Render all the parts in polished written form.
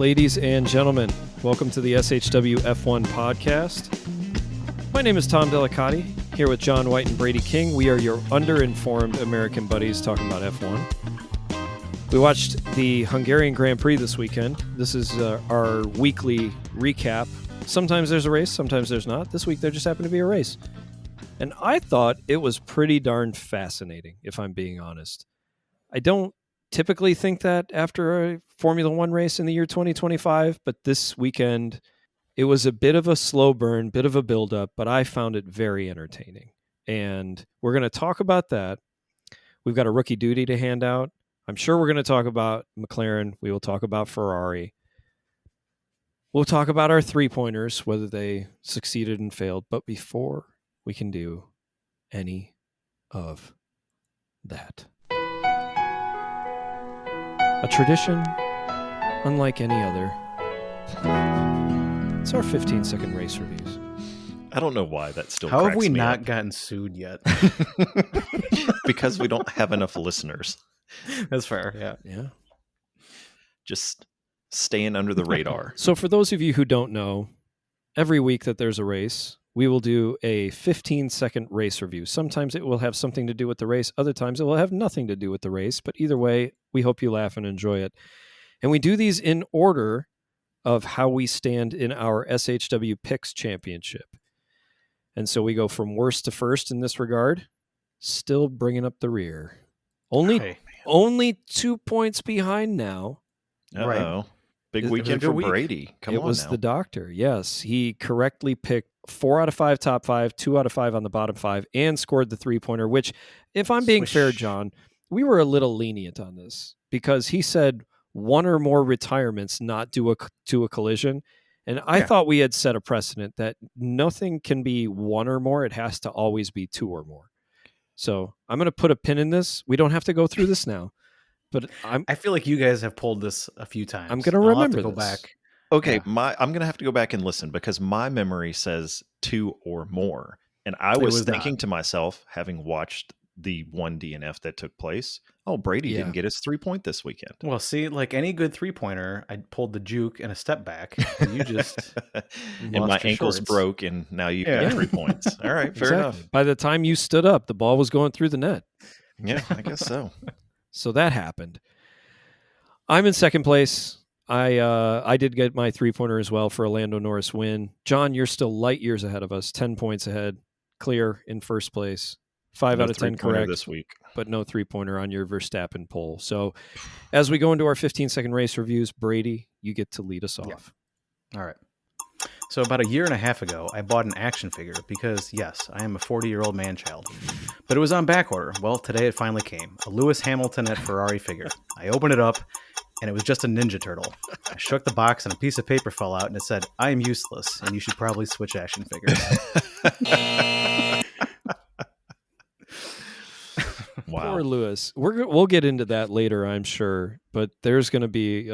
Ladies and gentlemen, welcome to the SHW F1 podcast. My name is Tom Delicati, here with John White and Brady King. We are your underinformed American buddies talking about F1. We watched the Hungarian Grand Prix this weekend. This is our weekly recap. Sometimes there's a race, sometimes there's not. This week there just happened to be a race. And I thought it was pretty darn fascinating, if I'm being honest. I don't typically think that after a Formula One race in the year 2025, but this weekend it was a bit of a slow burn, bit of a buildup, but I found it very entertaining. And we're going to talk about that. We've got a rookie duty to hand out. I'm sure we're going to talk about McLaren. We will talk about Ferrari. We'll talk about our three-pointers, whether they succeeded and failed. But before we can do any of that, a tradition unlike any other. It's our 15-second race reviews. I don't know why that still How cracks have we me not up. gotten sued yet? Because we don't have enough listeners. That's fair, Yeah. Just staying under the radar. So for those of you who don't know, every week that there's a race, we will do a 15-second race review. Sometimes it will have something to do with the race. Other times it will have nothing to do with the race. But either way, we hope you laugh and enjoy it. And we do these in order of how we stand in our SHW Picks Championship. And so we go from worst to first in this regard, still bringing up the rear. Only 2 points behind now. Uh-oh. Right. Big It was a weekend good for week. Brady. Come It on was now. the doctor. Yes. He correctly picked 4 out of 5 top 5, 2 out of 5 on the bottom 5, and scored the three-pointer, which, if I'm being fair, John, we were a little lenient on this because he said one or more retirements not due to a collision. And I thought we had set a precedent that nothing can be one or more. It has to always be 2 or more. So I'm going to put a pin in this. We don't have to go through this now. But I feel like you guys have pulled this a few times. I'm going to I'll have remember to go this. back. Okay, I'm going to have to go back and listen because my memory says 2 or more. And I was was thinking not. to myself, having watched the one DNF that took place, Brady didn't get his 3-point this weekend. Well, see, like any good three-pointer, I pulled the juke and a step back. And you just And lost my your ankles shorts. broke, and now you Yeah. got 3 points. All right, fair enough. By the time you stood up, the ball was going through the net. Yeah, I guess so. So that happened. I'm in second place. I did get my three-pointer as well for a Lando Norris win. John, you're still light years ahead of us, 10 points ahead, clear in first place. 5 No out of 10 3-pointer correct this week. but no three-pointer on your Verstappen poll. So as we go into our 15-second race reviews, Brady, you get to lead us off. Yeah. All right. So about a year and a half ago, I bought an action figure because, yes, I am a 40-year-old man-child. But it was on back order. Well, today it finally came. A Lewis Hamilton at Ferrari figure. I opened it up, and it was just a Ninja Turtle. I shook the box, and a piece of paper fell out, and it said, "I am useless, and you should probably switch action figures." Wow. Poor Lewis. We'll get into that later, I'm sure. But there's going to be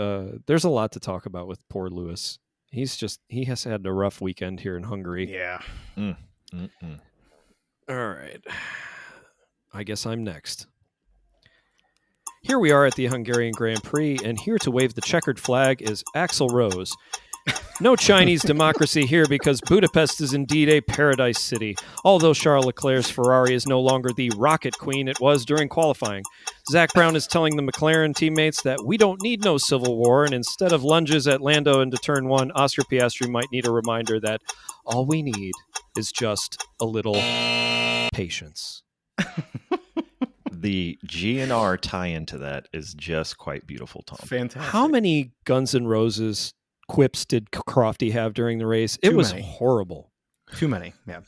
there's a lot to talk about with poor Lewis. He has had a rough weekend here in Hungary. Yeah. All right. I guess I'm next. Here we are at the Hungarian Grand Prix, and here to wave the checkered flag is Axl Rose. No Chinese democracy here because Budapest is indeed a paradise city. Although Charles Leclerc's Ferrari is no longer the rocket queen it was during qualifying. Zach Brown is telling the McLaren teammates that we don't need no civil war, and instead of lunges at Lando into turn 1, Oscar Piastri might need a reminder that all we need is just a little patience. The GNR tie-in to that is just quite beautiful, Tom. Fantastic. How many Guns N' Roses quips did Crofty have during the race? It Too was many. horrible. Too many, yeah.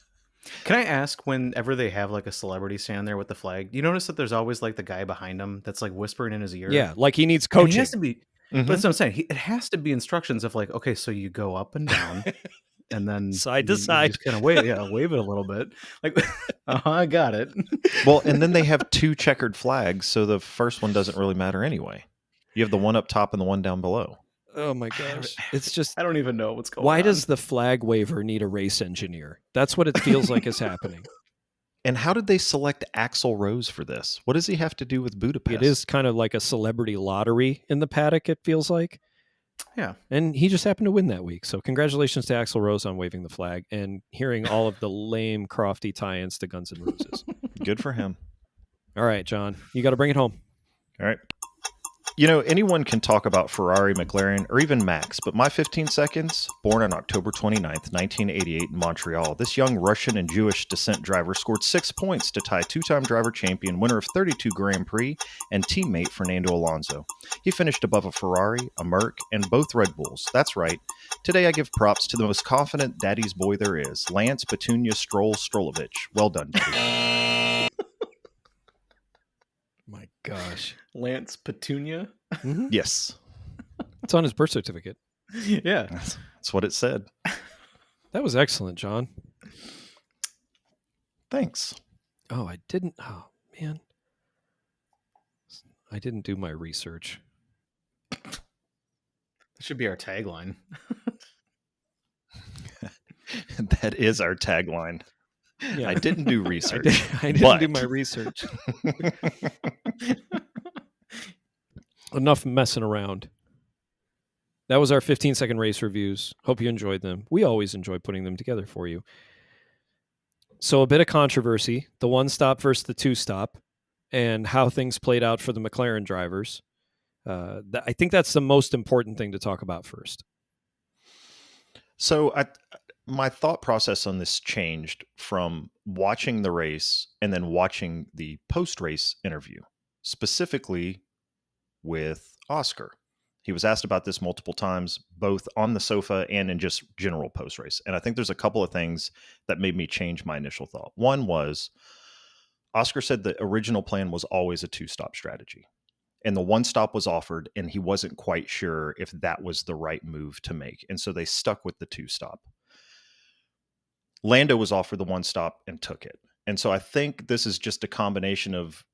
Can I ask, whenever they have like a celebrity stand there with the flag, do you notice that there's always like the guy behind him that's like whispering in his ear? Yeah, like he needs And coaching. he has to be, Mhm. that's what I'm saying. It has to be instructions of like, okay, so you go up and down, and then Side to you side. just kind of wave it a little bit. Like, I got it. Well, and then they have 2 checkered flags, so the first one doesn't really matter anyway. You have the one up top and the one down below. Oh my gosh. It's just, I don't even know what's going on. why does the flag waver need a race engineer? That's what it feels like is happening. And how did they select Axl Rose for this? What does he have to do with Budapest? It is kind of like a celebrity lottery in the paddock, it feels like. Yeah. And he just happened to win that week. So congratulations to Axl Rose on waving the flag and hearing all of the lame Crofty tie-ins to Guns N' Roses. Good for him. All right, John, you got to bring it home. All right. You know, anyone can talk about Ferrari, McLaren, or even Max, but my 15 seconds, born on October 29th, 1988 in Montreal, this young Russian and Jewish descent driver scored 6 points to tie two-time driver champion, winner of 32 Grand Prix, and teammate Fernando Alonso. He finished above a Ferrari, a Merc, and both Red Bulls. That's right. Today I give props to the most confident daddy's boy there is, Lance Petunia Strolovich. Well done, buddy. My gosh. Lance Petunia? Mm-hmm. Yes. It's on his birth certificate. Yeah. That's what it said. That was excellent, John. Thanks. Oh, I didn't. Oh, man. I didn't do my research. That should be our tagline. That is our tagline. Yeah. I didn't do research. I didn't do my research. Enough messing around. That was our 15-second race reviews. Hope you enjoyed them. We always enjoy putting them together for you. So a bit of controversy, the one-stop versus the two-stop, and how things played out for the McLaren drivers. I think that's the most important thing to talk about first. So my thought process on this changed from watching the race and then watching the post-race interview, specifically with Oscar. He was asked about this multiple times, both on the sofa and in just general post-race. And I think there's a couple of things that made me change my initial thought. One was Oscar said the original plan was always a two-stop strategy. And the one stop was offered, and he wasn't quite sure if that was the right move to make. And so they stuck with the two stop. Lando was offered the one stop and took it. And so I think this is just a combination of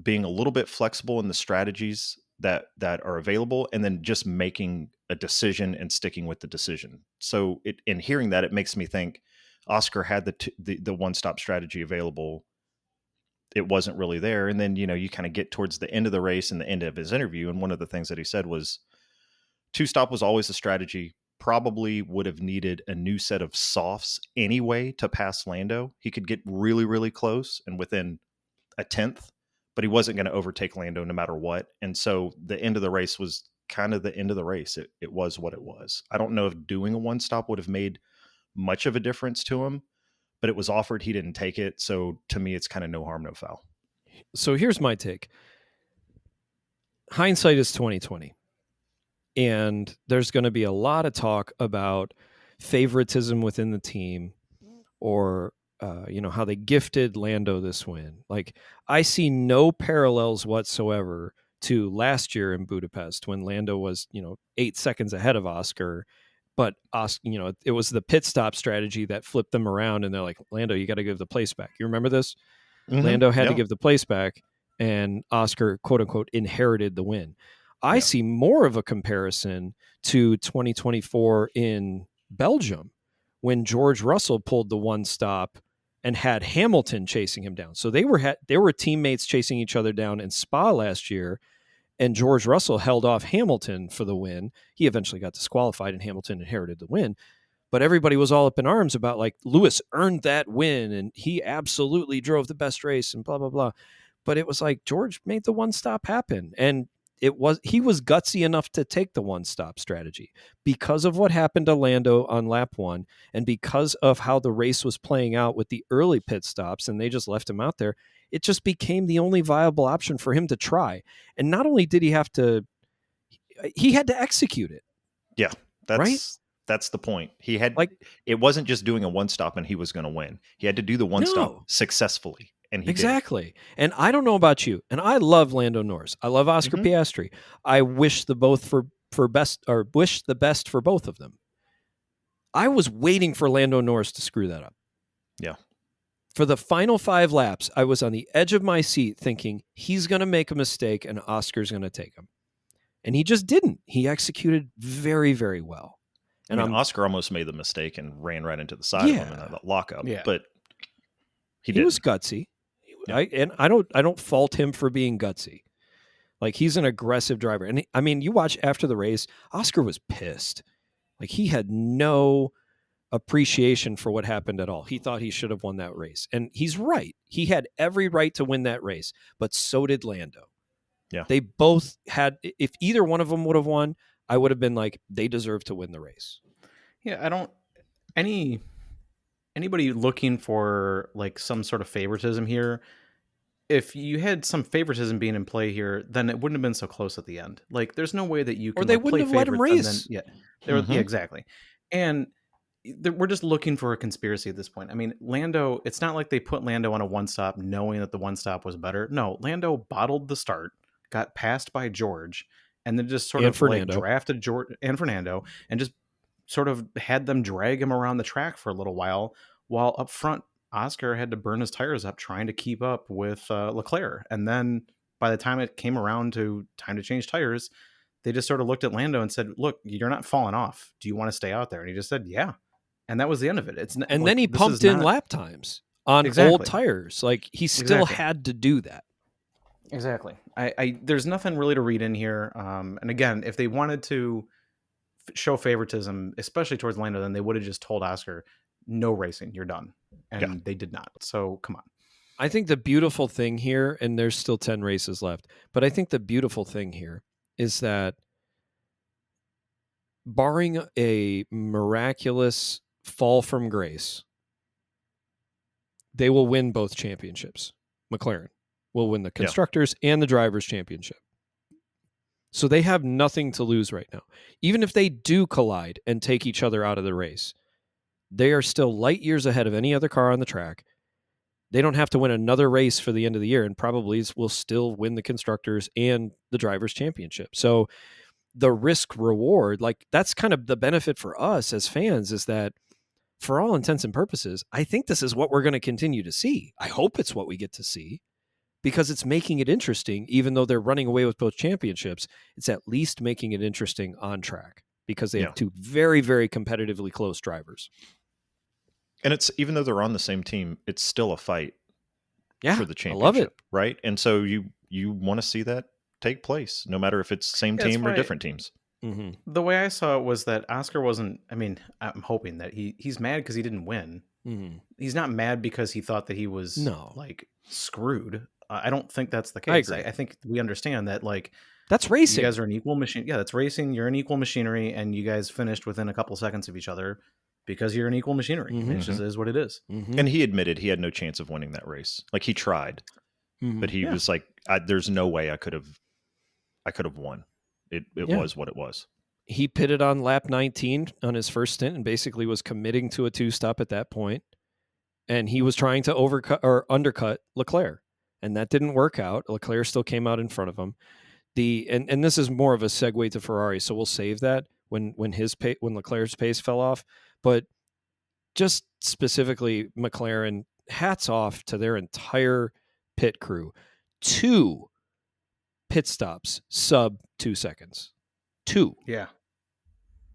being a little bit flexible in the strategies that are available, and then just making a decision and sticking with the decision. So in hearing that, it makes me think Oscar had the one stop strategy available. It wasn't really there. And then, you kind of get towards the end of the race and the end of his interview. And one of the things that he said was two stop was always a strategy, probably would have needed a new set of softs anyway to pass Lando. He could get really, really close and within a tenth, but he wasn't going to overtake Lando no matter what. And so the end of the race was kind of the end of the race. It was what it was. I don't know if doing a one stop would have made much of a difference to him, but it was offered. He didn't take it. So to me, it's kind of no harm, no foul. So here's my take. Hindsight is 20/20. And there's going to be a lot of talk about favoritism within the team, or how they gifted Lando this win. Like, I see no parallels whatsoever to last year in Budapest when Lando was 8 seconds ahead of Oscar. But Oscar, it was the pit stop strategy that flipped them around, and they're like, Lando, you got to give the place back. You remember this? Mm-hmm. Lando had to give the place back, and Oscar, quote unquote, inherited the win. I see more of a comparison to 2024 in Belgium when George Russell pulled the one stop and had Hamilton chasing him down. So they were teammates chasing each other down in Spa last year, and George Russell held off Hamilton for the win. He eventually got disqualified, and Hamilton inherited the win. But everybody was all up in arms about, like, Lewis earned that win, and he absolutely drove the best race, and blah, blah, blah. But it was like George made the one stop happen, and he was gutsy enough to take the one stop strategy because of what happened to Lando on lap 1, and because of how the race was playing out with the early pit stops, and they just left him out there. It just became the only viable option for him to try. And not only did he had to execute it. Yeah, right? That's the point. He had, it wasn't just doing a one stop and he was going to win. He had to do the one stop successfully. And he did. And I don't know about you, and I love Lando Norris. I love Oscar Piastri. I wish the best for both of them. I was waiting for Lando Norris to screw that up. Yeah. For the final 5 laps, I was on the edge of my seat thinking he's going to make a mistake and Oscar's going to take him. And he just didn't. He executed very, very well. And Oscar almost made the mistake and ran right into the side of him in that lockup. Yeah. But he was gutsy. Yeah. I don't fault him for being gutsy. Like, he's an aggressive driver. And I mean, you watch after the race, Oscar was pissed. Like, he had no appreciation for what happened at all. He thought he should have won that race. And he's right. He had every right to win that race, but so did Lando. Yeah. They both had, if either one of them would have won, I would have been like, they deserve to win the race. Yeah, I don't anybody looking for like some sort of favoritism here. If you had some favoritism being in play here, then it wouldn't have been so close at the end. Like, there's no way that you can Or they like, wouldn't play have let him favorites race. yeah, exactly. And we're just looking for a conspiracy at this point. I mean, Lando, it's not like they put Lando on a one stop knowing that the one stop was better. No, Lando bottled the start, got passed by George, and then just sort And of Fernando. like drafted George and Fernando and just sort of had them drag him around the track for a little while up front Oscar had to burn his tires up trying to keep up with Leclerc. And then by the time it came around to time to change tires, they just sort of looked at Lando and said, look, you're not falling off. Do you want to stay out there? And he just said, yeah. And that was the end of it. And like, then he pumped in lap times on old tires. Like, he still had to do that. Exactly. I there's nothing really to read in here. And again, if they wanted to show favoritism, especially towards Lando, then they would have just told Oscar, no racing, you're done. And they did not. So come on. I think the beautiful thing here, and there's still 10 races left, but I think the beautiful thing here is that barring a miraculous fall from grace, they will win both championships. McLaren will win the Constructors and the Drivers' Championship. So they have nothing to lose right now. Even if they do collide and take each other out of the race, they are still light years ahead of any other car on the track. They don't have to win another race for the end of the year and probably will still win the Constructors and the Drivers' Championship. So the risk reward, like, that's kind of the benefit for us as fans, is that for all intents and purposes, I think this is what we're going to continue to see. I hope it's what we get to see because it's making it interesting. Even though they're running away with both championships, it's at least making it interesting on track because they have two very, very competitively close drivers. And it's, even though they're on the same team, it's still a fight for the championship. I love it. Right. And so you want to see that take place, no matter if it's same team or different teams. Mm-hmm. The way I saw it was that Oscar wasn't, I mean, I'm hoping that he's mad because he didn't win. Mm-hmm. He's not mad because he thought that he was like screwed. I don't think that's the case. I think we understand that, like, that's racing. You guys are an equal machine. Yeah, that's racing. You're an equal machinery, and you guys finished within a couple seconds of each other because you're an equal machinery. Mm-hmm. It just is what it is. Mm-hmm. And he admitted he had no chance of winning that race. Like, he tried, but he was like, "There's no way I could have won." It was what it was. He pitted on lap 19 on his first stint and basically was committing to a two-stop at that point. And he was trying to undercut Leclerc, and that didn't work out. Leclerc still came out in front of him. And this is more of a segue to Ferrari, so we'll save that when Leclerc's pace fell off. But just specifically McLaren, hats off to their entire pit crew. 2 pit stops sub 2 seconds. 2. Yeah.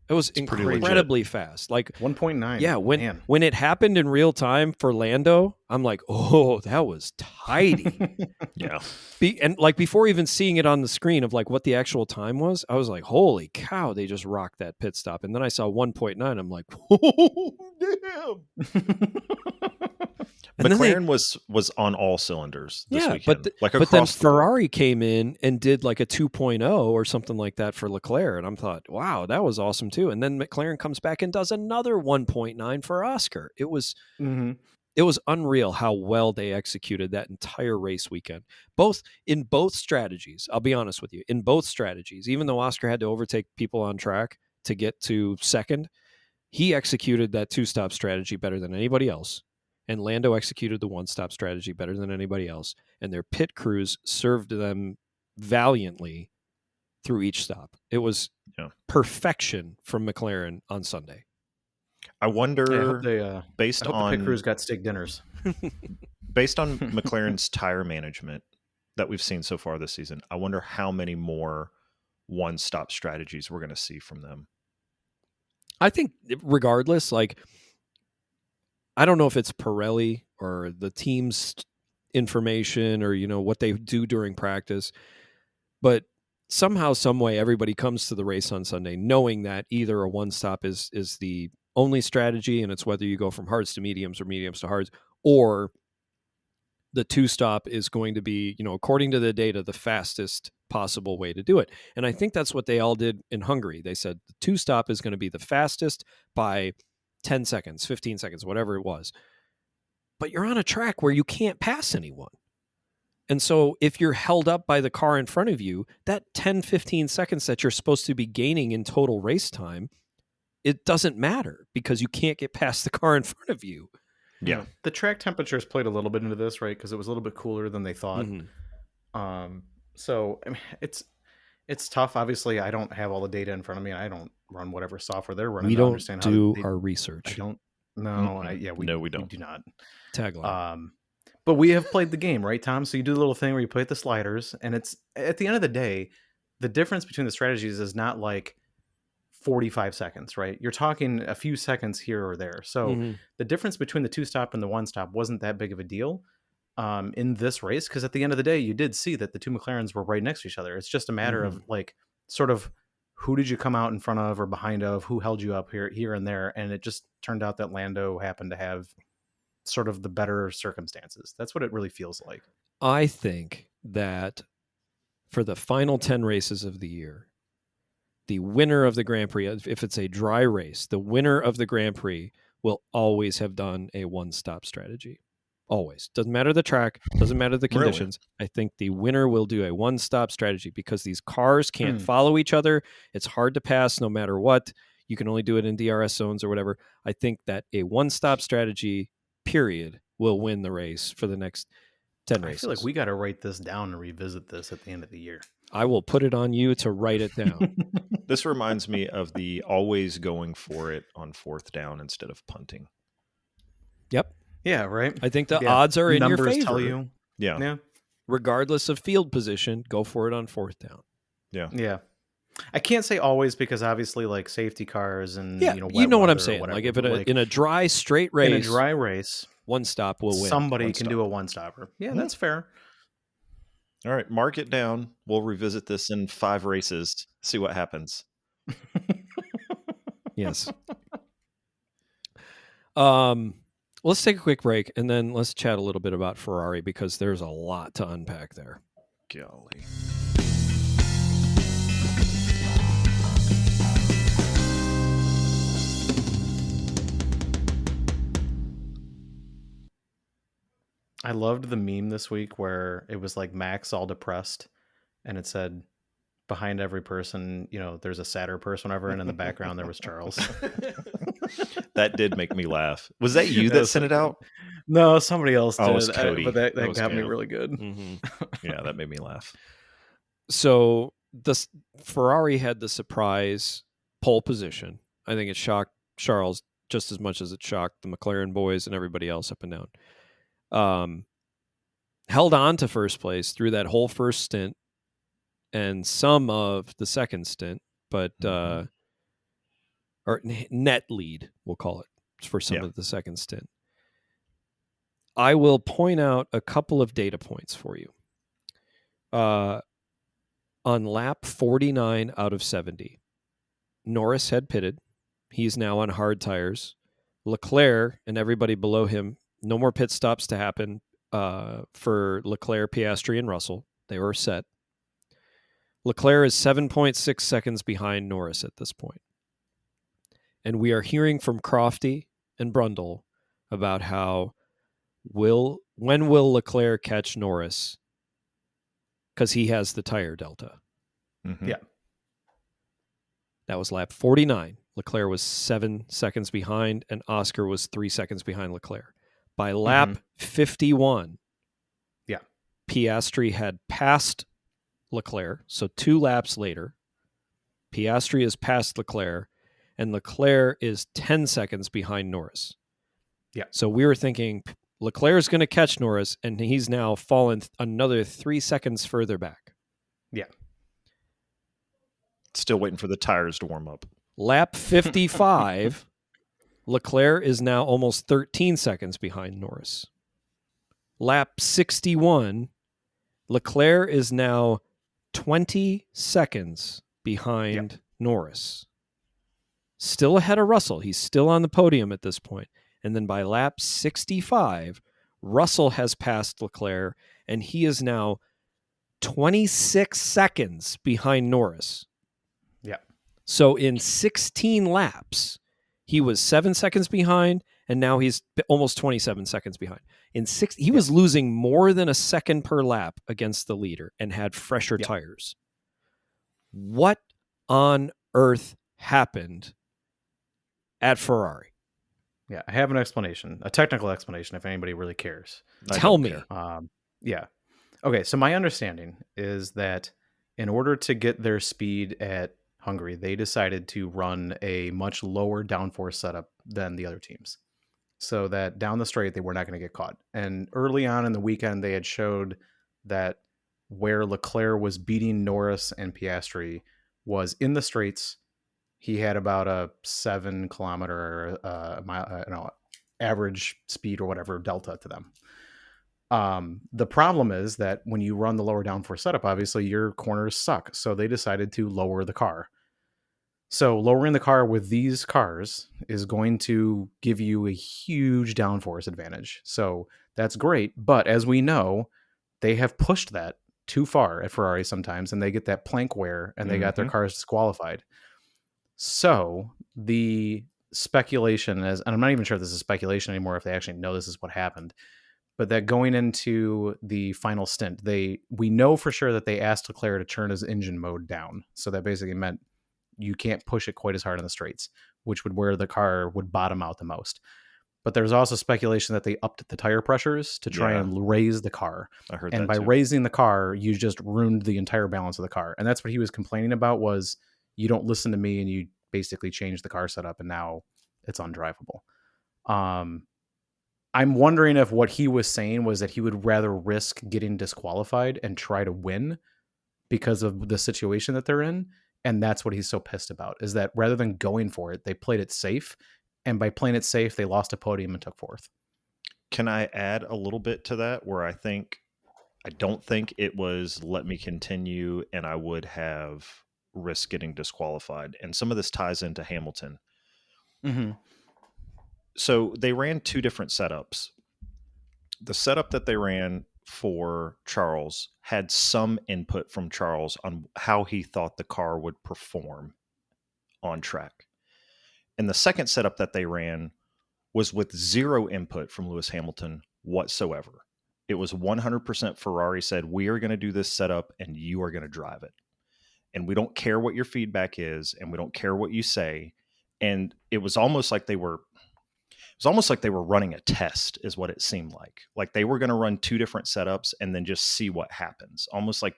It was incredibly fast. Like 1.9. Yeah, when it happened in real time for Lando, I'm like, oh, that was tidy. Yeah. And like, before even seeing it on the screen of like what the actual time was, I was like, holy cow, they just rocked that pit stop. And then I saw 1.9. I'm like, oh, damn. McLaren was on all cylinders this weekend. But then Ferrari came in and did like a 2.0 or something like that for Leclerc. And I thought, wow, that was awesome too. And then McLaren comes back and does another 1.9 for Oscar. It was unreal how well they executed that entire race weekend. In both strategies, I'll be honest with you, in both strategies, even though Oscar had to overtake people on track to get to second, he executed that 2-stop strategy better than anybody else. And Lando executed the 1-stop strategy better than anybody else. And their pit crews served them valiantly through each stop. It was perfection from McLaren on Sunday. I wonder, the pit crews got steak dinners. Based on McLaren's tire management that we've seen so far this season, I wonder how many more 1-stop strategies we're going to see from them. I think regardless, like, I don't know if it's Pirelli or the team's information or, what they do during practice, But somehow, some way, everybody comes to the race on Sunday knowing that either a one stop is the only strategy, and it's whether you go from hards to mediums or mediums to hards, or the two stop is going to be, according to the data, the fastest possible way to do it. And I think that's what they all did in Hungary. They said the two stop is going to be the fastest by 10 seconds, 15 seconds, whatever it was. But you're on a track where you can't pass anyone. And so if you're held up by the car in front of you, that 10, 15 seconds that you're supposed to be gaining in total race time, it doesn't matter because you can't get past the car in front of you. Yeah. The track temperatures played a little bit into this, right? Because it was a little bit cooler than they thought. So I mean, it's tough. Obviously, I don't have all the data in front of me, and I don't run whatever software they're running. We don't do our research. I don't. No, we don't. We do not. Tagline. But we have played the game, right, Tom? So you do the little thing where you play with the sliders, and it's at the end of the day, the difference between the strategies is not like 45 seconds, right? You're talking a few seconds here or there. So the difference between the two stop and the one stop wasn't that big of a deal in this race, because at the end of the day, you did see that the two McLarens were right next to each other. It's just a matter of like sort of who did you come out in front of or behind of, who held you up here and there, and it just turned out that Lando happened to have sort of the better circumstances. That's what it really feels like. I think that for the final 10 races of the year, the winner of the Grand Prix, if it's a dry race, the winner of the Grand Prix will always have done a one-stop strategy. Always. Doesn't matter the track, doesn't matter the conditions. Really? I think the winner will do a one-stop strategy because these cars can't follow each other. It's hard to pass no matter what. You can only do it in DRS zones or whatever. I think that a one-stop strategy, period, will win the race for the next 10 races. I feel like we got to write this down and revisit this at the end of the year. I will put it on you to write it down. This reminds me of the always going for it on fourth down instead of punting. Yep. Yeah, right. I think the odds are in your favor. Numbers tell you. Yeah. Regardless of field position, go for it on fourth down. Yeah. Yeah. I can't say always because obviously like safety cars and you know what I'm saying. Like if in a dry straight race, one stop will win. Somebody can do a one stopper. Yeah, that's fair. All right, mark it down. We'll revisit this in 5 races. See what happens. Yes. Let's take a quick break and then let's chat a little bit about Ferrari because there's a lot to unpack there. Golly. I loved the meme this week where it was like Max all depressed and it said behind every person, there's a sadder person, whatever, and in the background there was Charles. That did make me laugh. Was that you that sent it out? No, somebody else did. Oh, it was Cody. But that got me really good. Yeah, that made me laugh. So the Ferrari had the surprise pole position. I think it shocked Charles just as much as it shocked the McLaren boys and everybody else up and down. Held on to first place through that whole first stint and some of the second stint, but or net lead, we'll call it, for some of the second stint. I will point out a couple of data points for you. On lap 49 out of 70, Norris had pitted. He's now on hard tires. Leclerc and everybody below him, no more pit stops to happen for Leclerc, Piastri, and Russell. They were set. Leclerc is 7.6 seconds behind Norris at this point. And we are hearing from Crofty and Brundle about how when will Leclerc catch Norris? Because he has the tire delta. Mm-hmm. Yeah. That was lap 49. Leclerc was 7 seconds behind, and Oscar was 3 seconds behind Leclerc. By lap 51, Piastri had passed Leclerc. So 2 laps later, Piastri is past Leclerc, and Leclerc is 10 seconds behind Norris. Yeah. So we were thinking Leclerc is going to catch Norris, and he's now fallen another 3 seconds further back. Yeah. Still waiting for the tires to warm up. Lap 55, Leclerc is now almost 13 seconds behind Norris. Lap 61, Leclerc is now 20 seconds behind Norris. Still ahead of Russell. He's still on the podium at this point. And then by lap 65, Russell has passed Leclerc, and he is now 26 seconds behind Norris. Yeah. So in 16 laps, he was 7 seconds behind, and now he's almost 27 seconds behind. He was losing more than a second per lap against the leader and had fresher tires. What on earth happened at Ferrari? Yeah, I have an explanation, a technical explanation, if anybody really cares. Tell me. Yeah. Okay, so my understanding is that in order to get their speed at Hungary, they decided to run a much lower downforce setup than the other teams, so that down the straight, they were not going to get caught. And early on in the weekend, they had showed that where Leclerc was beating Norris and Piastri was in the straights. He had about a 7 kilometer mile, average speed or whatever delta to them. The problem is that when you run the lower downforce setup, obviously your corners suck. So they decided to lower the car. So lowering the car with these cars is going to give you a huge downforce advantage. So that's great. But as we know, they have pushed that too far at Ferrari sometimes, and they get that plank wear and they got their cars disqualified. So the speculation is, and I'm not even sure if this is speculation anymore, if they actually know this is what happened, but that going into the final stint, we know for sure that they asked Leclerc to turn his engine mode down. So that basically meant you can't push it quite as hard in the straights, which would where the car would bottom out the most. But there's also speculation that they upped the tire pressures to try and raise the car. I heard and that by too. raising the car, you just ruined the entire balance of the car. And that's what he was complaining about, was you don't listen to me and you basically change the car setup and now it's undrivable. I'm wondering if what he was saying was that he would rather risk getting disqualified and try to win because of the situation that they're in. And that's what he's so pissed about, is that rather than going for it, they played it safe. And by playing it safe, they lost a podium and took fourth. Can I add a little bit to that, where I don't think it was let me continue and I would have risked getting disqualified. And some of this ties into Hamilton. Mm-hmm. So they ran two different setups. The setup that they ran for Charles had some input from Charles on how he thought the car would perform on track. And the second setup that they ran was with zero input from Lewis Hamilton whatsoever. It was 100% Ferrari said, we are going to do this setup and you are going to drive it. And we don't care what your feedback is and we don't care what you say. And it was almost like they were running a test, is what it seemed like. Like they were going to run two different setups and then just see what happens. Almost like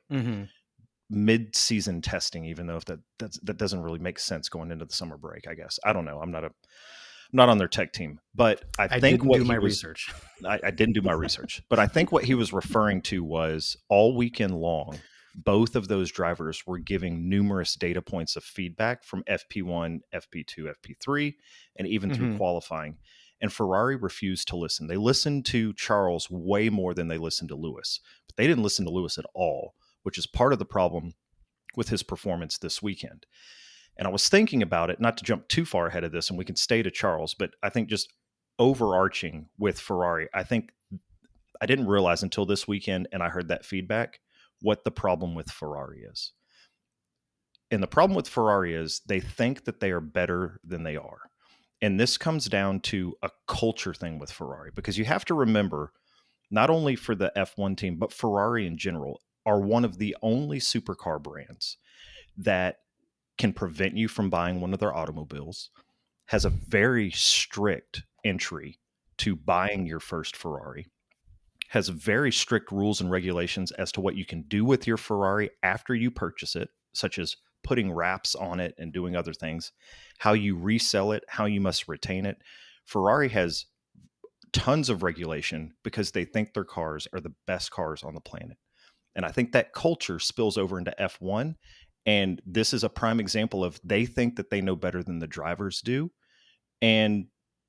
mid-season testing, even though that doesn't really make sense going into the summer break, I guess. I don't know. I'm not on their tech team, but I think didn't do my research. I didn't do my research, but I think what he was referring to was all weekend long, both of those drivers were giving numerous data points of feedback from FP1, FP2, FP3, and even through qualifying. And Ferrari refused to listen. They listened to Charles way more than they listened to Lewis, but they didn't listen to Lewis at all, which is part of the problem with his performance this weekend. And I was thinking about it, not to jump too far ahead of this, and we can stay to Charles, but I think just overarching with Ferrari, I think I didn't realize until this weekend, and I heard that feedback, what the problem with Ferrari is. And the problem with Ferrari is they think that they are better than they are. And this comes down to a culture thing with Ferrari, because you have to remember, not only for the F1 team, but Ferrari in general are one of the only supercar brands that can prevent you from buying one of their automobiles, has a very strict entry to buying your first Ferrari, has very strict rules and regulations as to what you can do with your Ferrari after you purchase it, such as putting wraps on it and doing other things, how you resell it, how you must retain it. Ferrari has tons of regulation because they think their cars are the best cars on the planet. And I think that culture spills over into F1. And this is a prime example of they think that they know better than the drivers do. And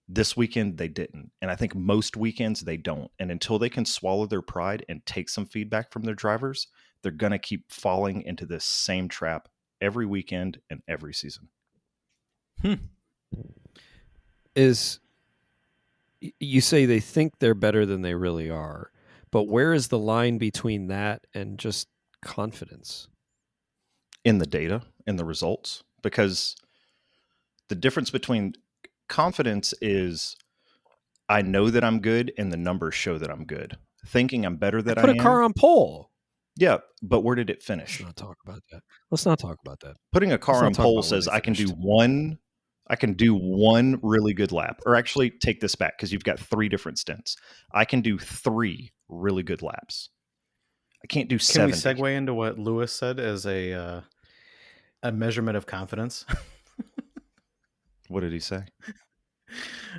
this weekend, they didn't. And I think most weekends they don't. And until they can swallow their pride and take some feedback from their drivers, they're going to keep falling into this same trap every weekend and every season. You say they think they're better than they really are, but where is the line between that and just confidence? In the data, in the results, because the difference between confidence is I know that I'm good and the numbers show that I'm good. Thinking I'm better than I am. Put a car on pole. Yeah, but where did it finish? Let's not talk about that. Let's not talk about that. Putting a car on pole says I can do one really good lap. Or actually take this back because you've got 3 different stints. I can do 3 really good laps. I can't do 70. Can we segue into what Lewis said as a measurement of confidence? What did he say?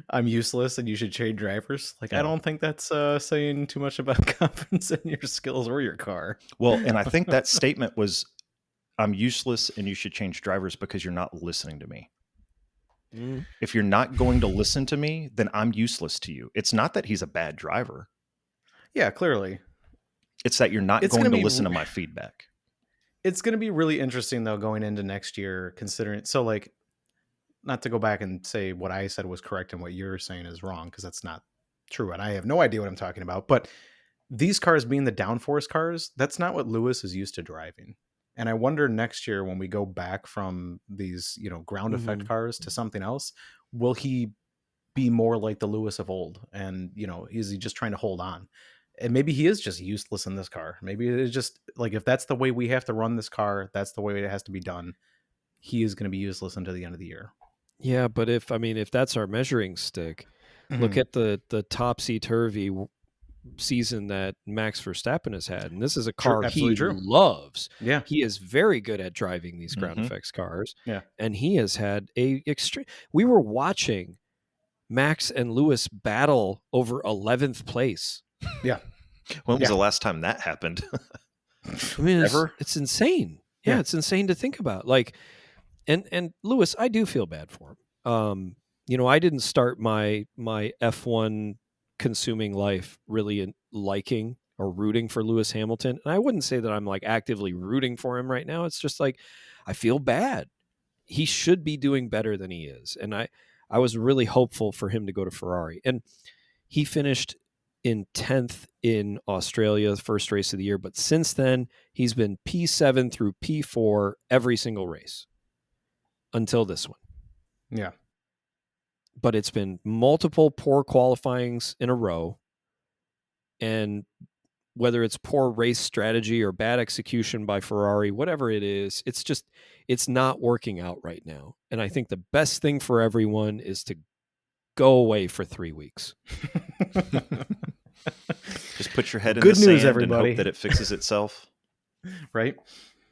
I'm useless and you should trade drivers. Like, I don't think that's saying too much about confidence in your skills or your car. Well, and I think that statement was, I'm useless and you should change drivers because you're not listening to me. If you're not going to listen to me, then I'm useless to you. It's not that he's a bad driver. Yeah, clearly. It's that you're not going to listen to my feedback. It's going to be really interesting, though, going into next year, considering... So, like, not to go back and say what I said was correct and what you're saying is wrong, because that's not true, and I have no idea what I'm talking about. But these cars being the downforce cars, that's not what Lewis is used to driving. And I wonder next year when we go back from these, ground effect cars to something else, will he be more like the Lewis of old? And, is he just trying to hold on? And maybe he is just useless in this car. Maybe it's just like, if that's the way we have to run this car, that's the way it has to be done. He is going to be useless until the end of the year. Yeah, but if that's our measuring stick, look at the topsy-turvy season that Max Verstappen has had, and this is a car he loves. Yeah, he is very good at driving these ground effects cars. Yeah, and he has had a extreme. We were watching Max and Lewis battle over 11th place. Yeah, when was the last time that happened? I mean, it's insane. Yeah, it's insane to think about. Like, and Lewis, I do feel bad for him. I didn't start my F1 consuming life really liking or rooting for Lewis Hamilton. And I wouldn't say that I'm like actively rooting for him right now. It's just like, I feel bad. He should be doing better than he is. And I was really hopeful for him to go to Ferrari. And he finished in 10th in Australia, the first race of the year. But since then, he's been P7 through P4 every single race until this one. Yeah. But it's been multiple poor qualifyings in a row. And whether it's poor race strategy or bad execution by Ferrari, whatever it is, it's not working out right now. And I think the best thing for everyone is to go away for 3 weeks. Just put your head in Good the news, sand everybody. and hope that it fixes itself. Right?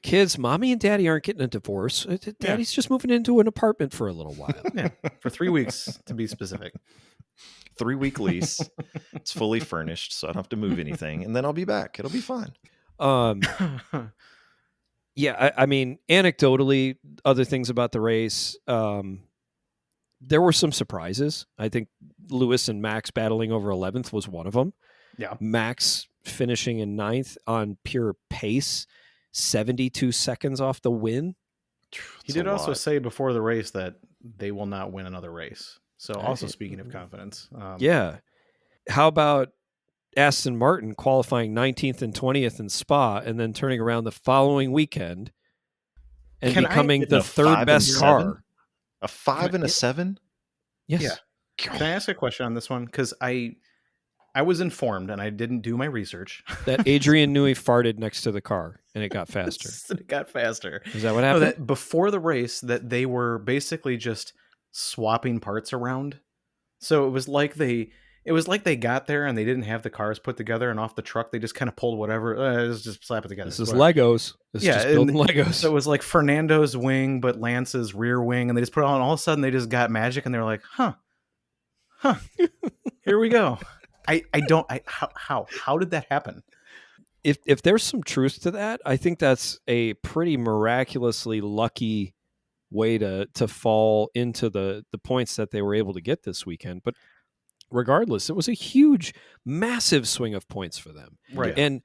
Kids, mommy and daddy aren't getting a divorce. Daddy's just moving into an apartment for a little while. Yeah, for 3 weeks, to be specific. 3-week lease. It's fully furnished, so I don't have to move anything. And then I'll be back. It'll be fine. Yeah, I mean, anecdotally, other things about the race, there were some surprises. I think Lewis and Max battling over 11th was one of them. Yeah. Max finishing in 9th on pure pace, 72 seconds off the win. He did also say before the race that they will not win another race. So also speaking of confidence. Yeah. How about Aston Martin qualifying 19th and 20th in Spa and then turning around the following weekend and becoming the third best car? A 5 and a 7? Yes. Yeah. Can I ask a question on this one? Because I was informed, and I didn't do my research, that Adrian Newey farted next to the car, and it got faster. It got faster. Is that what happened? No, that before the race, that they were basically just swapping parts around. So it was like they got there and they didn't have the cars put together, and off the truck they just kind of pulled whatever. Let's just slap it together. This is Legos. This is just building Legos. So it was like Fernando's wing, but Lance's rear wing, and they just put it on. All of a sudden, they just got magic, and they were like, "Huh, here we go." How did that happen? If there's some truth to that, I think that's a pretty miraculously lucky way to fall into the points that they were able to get this weekend. But regardless, it was a huge, massive swing of points for them. Right.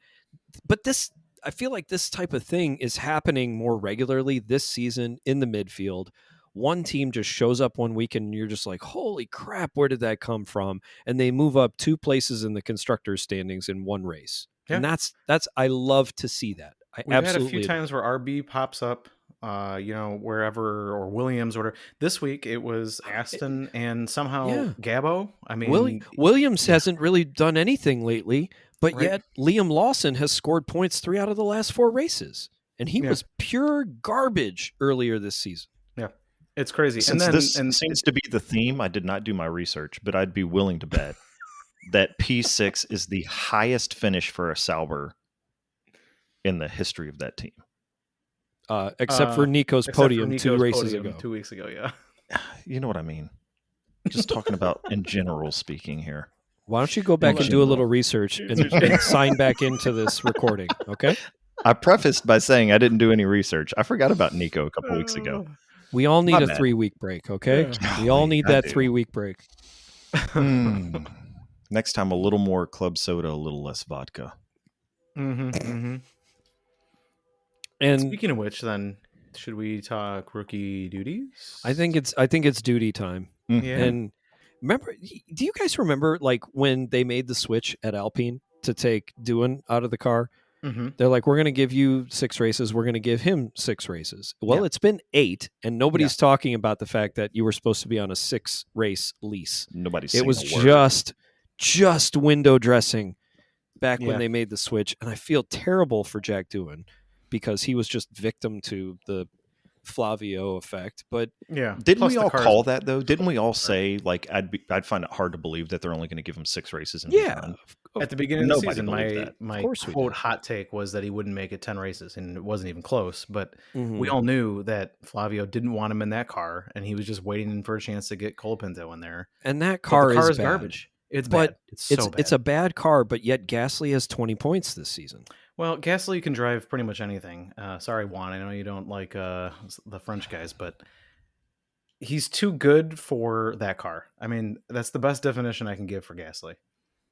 But this I feel like this type of thing is happening more regularly this season in the midfield. One team just shows up one week and you're just like, holy crap, where did that come from? And they move up 2 places in the constructors standings in one race. Yeah. And that's I love to see that. We've had a absolutely few times where RB pops up, wherever, or Williams, or whatever. This week it was Aston and somehow Gabo. I mean, Williams hasn't really done anything lately, but Right. yet Liam Lawson has scored points 3 out of the last 4 races. And he was pure garbage earlier this season. Yeah. It's crazy. Since and this seems to be the theme, I did not do my research, but I'd be willing to bet that P6 is the highest finish for a Sauber in the history of that team. Except for Nico's podium 2 races ago. 2 weeks ago, yeah. You know what I mean? Just talking about in general speaking here. Why don't you go back and do a little research and sign back into this recording, okay? I prefaced by saying I didn't do any research. I forgot about Nico a couple weeks ago. We all need My a bad. 3-week break, okay? Yeah. We all need I that do. 3-week break. Next time, a little more club soda, a little less vodka. And Speaking of which, then should we talk rookie duties? I think it's duty time. Yeah. And remember, do you guys remember like when they made the switch at Alpine to take Doohan out of the car? Mm-hmm. They're like, we're going to give you 6 races. We're going to give him 6 races. Well, Yeah. it's been 8, and nobody's talking about the fact that you were supposed to be on a 6-race lease. Nobody's It saying was a word. just window dressing back Yeah. when they made the switch. And I feel terrible for Jack Doohan because he was just victim to the Flavio effect. But Yeah. Didn't Plus we the all cars- call that though? Didn't we all say like I'd find it hard to believe that they're only going to give him 6 races and be done? At the beginning of the Nobody season, believed that. my course we quote did. hot take was that he wouldn't make it 10 races, and it wasn't even close. But Mhm. we all knew that Flavio didn't want him in that car, and he was just waiting for a chance to get Colapinto in there. And that But car, the car is is bad. garbage. It's But bad. It's so bad. It's a bad car, but yet Gasly has 20 points this season. Well, Gasly can drive pretty much anything. Sorry, Juan, I know you don't like the French guys, but he's too good for that car. I mean, that's the best definition I can give for Gasly.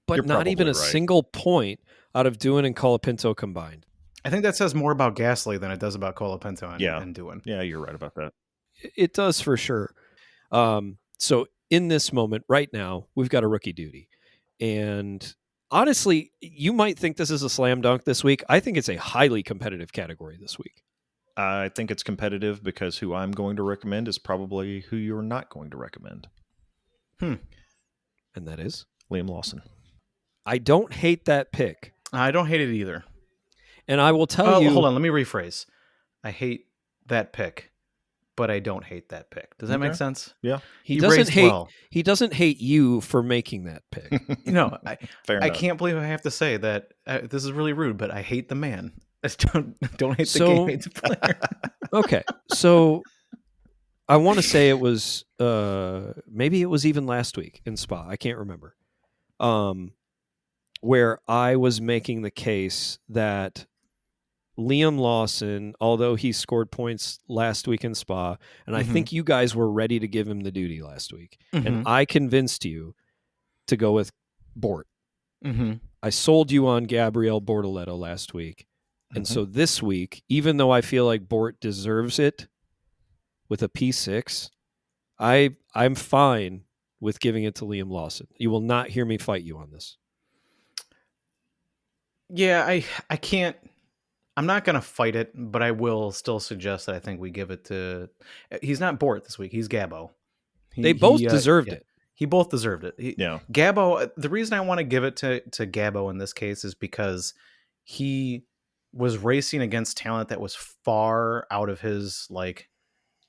But You're not even a probably right. single point out of Doohan and Colapinto combined. I think that says more about Gasly than it does about Colapinto and Doohan. Yeah, you're right about that. It does for sure. So in this moment right now, we've got a rookie duty. And honestly, you might think this is a slam dunk this week. I think it's a highly competitive category this week. I think it's competitive because who I'm going to recommend is probably who you're not going to recommend. And that is? Liam Lawson. I don't hate that pick. I don't hate it either. And I will tell you... Hold on, let me rephrase. I hate that pick, but I don't hate that pick. Does that make sense? Yeah. He doesn't raised hate. well. He doesn't hate you for making that pick. No, Fair I enough. can't believe I have to say that. This is really rude, but I hate the man. I don't hate the So- game, hate the player. Okay, so I want to say it was maybe it was even last week in Spa. I can't remember. Where I was making the case that Liam Lawson, although he scored points last week in Spa, and I Mhm. think you guys were ready to give him the duty last week, Mhm. and I convinced you to go with Bort. Mm-hmm. I sold you on Gabriel Bortoletto last week. And Mhm. so this week, even though I feel like Bort deserves it with a P6, I'm fine with giving it to Liam Lawson. You will not hear me fight you on this. Yeah, I can't. I'm not going to fight it, but I will still suggest that I think we give it to. He's not Bort this week. He's Gabo. They both deserved it. He both deserved it. Yeah. Gabo. The reason I want to give it to Gabo in this case is because he was racing against talent that was far out of his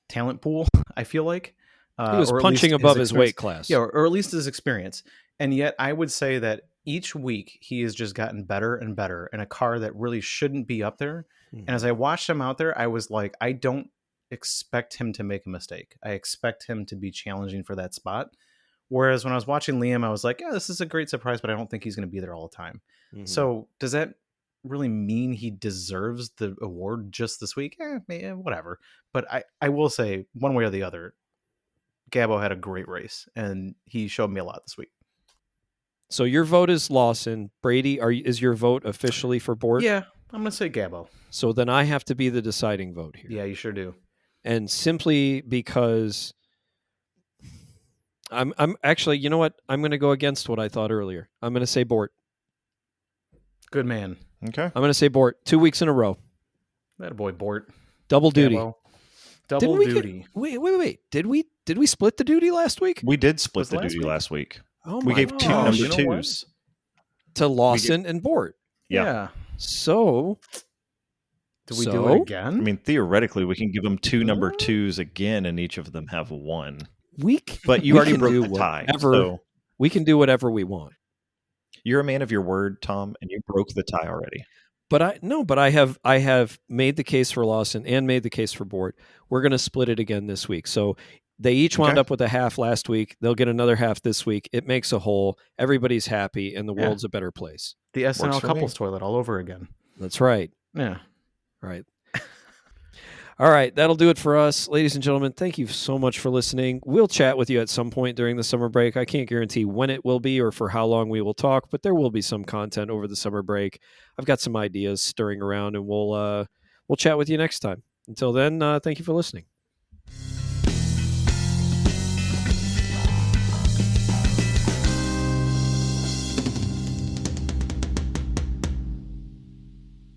talent pool. I feel like He was or at punching least above his experience. weight class. Yeah, or at least his experience. And yet I would say that each week he has just gotten better and better in a car that really shouldn't be up there. And as I watched him out there, I was like, I don't expect him to make a mistake. I expect him to be challenging for that spot. Whereas when I was watching Liam, I was like, yeah, this is a great surprise, but I don't think he's going to be there all the time. Mhm. So does that really mean he deserves the award just this week? Whatever. But I will say one way or the other, Gabo had a great race and he showed me a lot this week. So your vote is Lawson. Brady, is your vote officially for Bort? Yeah. I'm going to say Gabo. So then I have to be the deciding vote here. Yeah, you sure do. And simply because I'm actually, you know what? I'm going to go against what I thought earlier. I'm going to say Bort. Good man. Okay. I'm going to say Bort 2 weeks in a row. That boy, Bort. Double duty. Gabo. Double duty. Wait. Did we split the duty last week? We did split Was the last duty week? last week. Oh We my gave 2 gosh. number You know what? 2s. To Lawson and Bort. Yeah. So Do we do So? it again? I mean, theoretically, we can give them 2 number 2s again, and each of them have 1. But you we already can broke do the tie. whatever- So we can do whatever we want. you're a man of your word, Tom, and you broke the tie already. But I have made the case for Lawson and made the case for Bort. We're going to split it again this week. So they each wound Okay. up with a half last week. They'll get another half this week. It makes a whole. Everybody's happy, and the Yeah. world's a better place. The SNL Works for me. couples toilet all over again. That's right. Yeah. Right. All right. That'll do it for us. Ladies and gentlemen, thank you so much for listening. We'll chat with you at some point during the summer break. I can't guarantee when it will be or for how long we will talk, but there will be some content over the summer break. I've got some ideas stirring around, and we'll chat with you next time. Until then, thank you for listening.